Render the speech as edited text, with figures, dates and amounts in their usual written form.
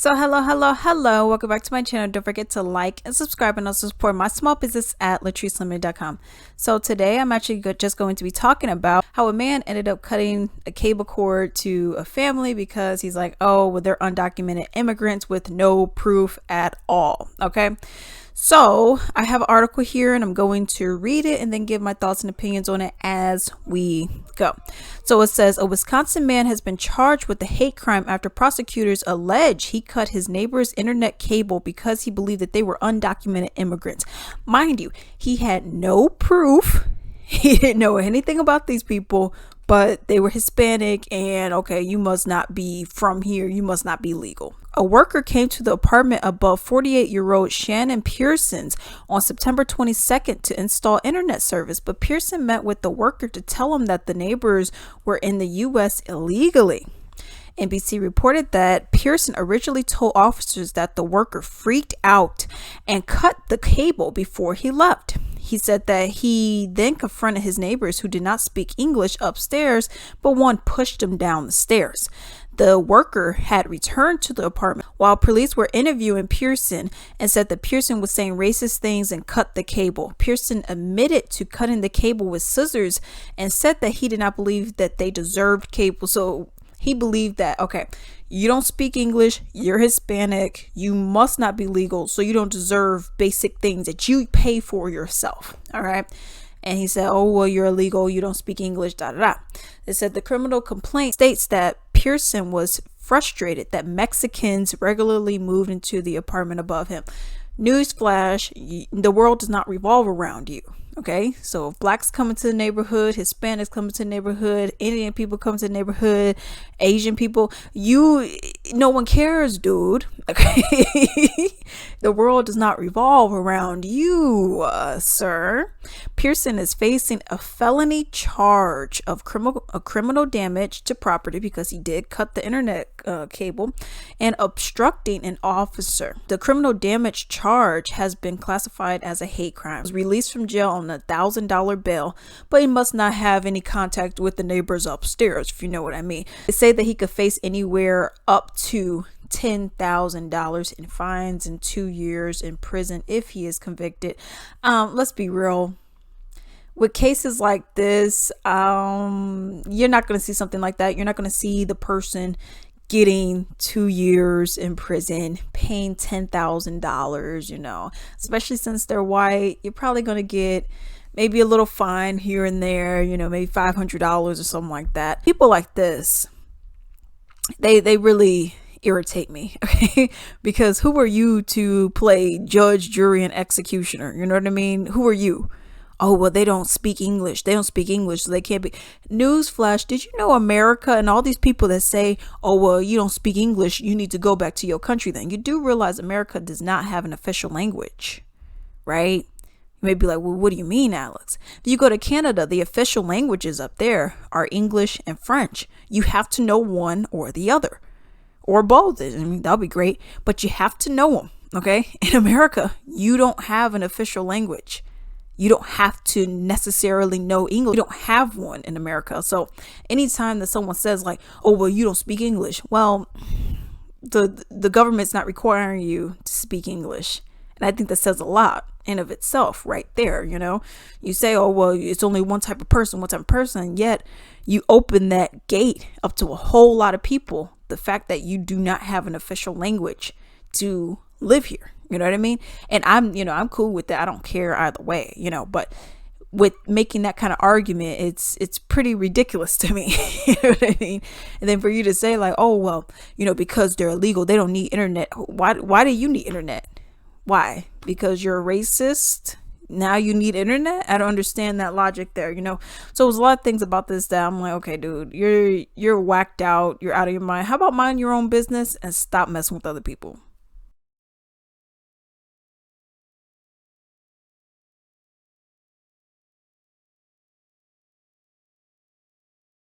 So hello, welcome back to my channel. Don't forget to like and subscribe and also support my small business at latricelimited.com. So today I'm actually just going to be talking about how a man ended up cutting a cable cord to a family because he's like, oh, well, they're undocumented immigrants with no proof at all. Okay. So I have an article here and I'm going to read it and then give my thoughts and opinions on it as we go. So it says a Wisconsin man has been charged with a hate crime after prosecutors allege he cut his neighbor's internet cable because he believed that they were undocumented immigrants. Mind you, he had no proof. He didn't know anything about these people, but they were Hispanic and okay, you must not be from here. You must not be legal. A worker came to the apartment above 48-year-old Shannon Pearson's on September 22nd to install internet service, but Pearson met with the worker to tell him that the neighbors were in the U.S. illegally. NBC reported that Pearson originally told officers that the worker freaked out and cut the cable before he left. He said that he then confronted his neighbors who did not speak English upstairs, but one pushed him down the stairs. The worker had returned to the apartment while police were interviewing Pearson and said that Pearson was saying racist things and cut the cable. Pearson admitted to cutting the cable with scissors and said that he did not believe that they deserved cable. So he believed that, okay, you don't speak English, you're Hispanic, you must not be legal, so you don't deserve basic things that you pay for yourself. All right. And he said, oh, well, you're illegal, you don't speak English, da da da. They said the criminal complaint states that Pearson was frustrated that Mexicans regularly moved into the apartment above him. Newsflash, the world does not revolve around you. Okay, so if blacks come into the neighborhood, Hispanics come into the neighborhood, Indian people come to the neighborhood, Asian people, no one cares, dude. Okay, the world does not revolve around you, sir. Pearson is facing a felony charge of criminal damage to property because he did cut the internet cable and obstructing an officer. The criminal damage charge has been classified as a hate crime. He was released from jail on $1,000 bail, but he must not have any contact with the neighbors upstairs, if you know what I mean. They say that he could face anywhere up to $10,000 in fines and 2 years in prison if he is convicted. Let's be real. With cases like this, you're not going to see something like that. You're not going to see the person getting 2 years in prison, paying $10,000, especially since they're white. You're probably going to get maybe a little fine here and there, maybe $500 or something like that. People like this, they really irritate me, okay? Because who are you to play judge, jury, and executioner? You know what I mean? Who are you? Oh, well, they don't speak English. They don't speak English, so they can't be. Newsflash, did you know America and all these people that say, oh, well, you don't speak English, you need to go back to your country then. You do realize America does not have an official language, right? You may be like, well, what do you mean, Alex? If you go to Canada, the official languages up there are English and French. You have to know one or the other, or both. I mean, that'll be great, but you have to know them, okay? In America, you don't have an official language. You don't have to necessarily know English. You don't have one in America. So anytime that someone says like, oh, well, you don't speak English. Well, the government's not requiring you to speak English. And I think that says a lot in of itself right there. You say, oh, well, it's only one type of person, yet you open that gate up to a whole lot of people. The fact that you do not have an official language to live here. You know what I mean? And I'm cool with that. I don't care either way, but with making that kind of argument, it's pretty ridiculous to me. You know what I mean? And then for you to say like, oh, well, because they're illegal, they don't need internet. Why do you need internet? Why? Because you're a racist? Now you need internet? I don't understand that logic there, So there's a lot of things about this that I'm like, okay, dude, you're whacked out. You're out of your mind. How about mind your own business and stop messing with other people?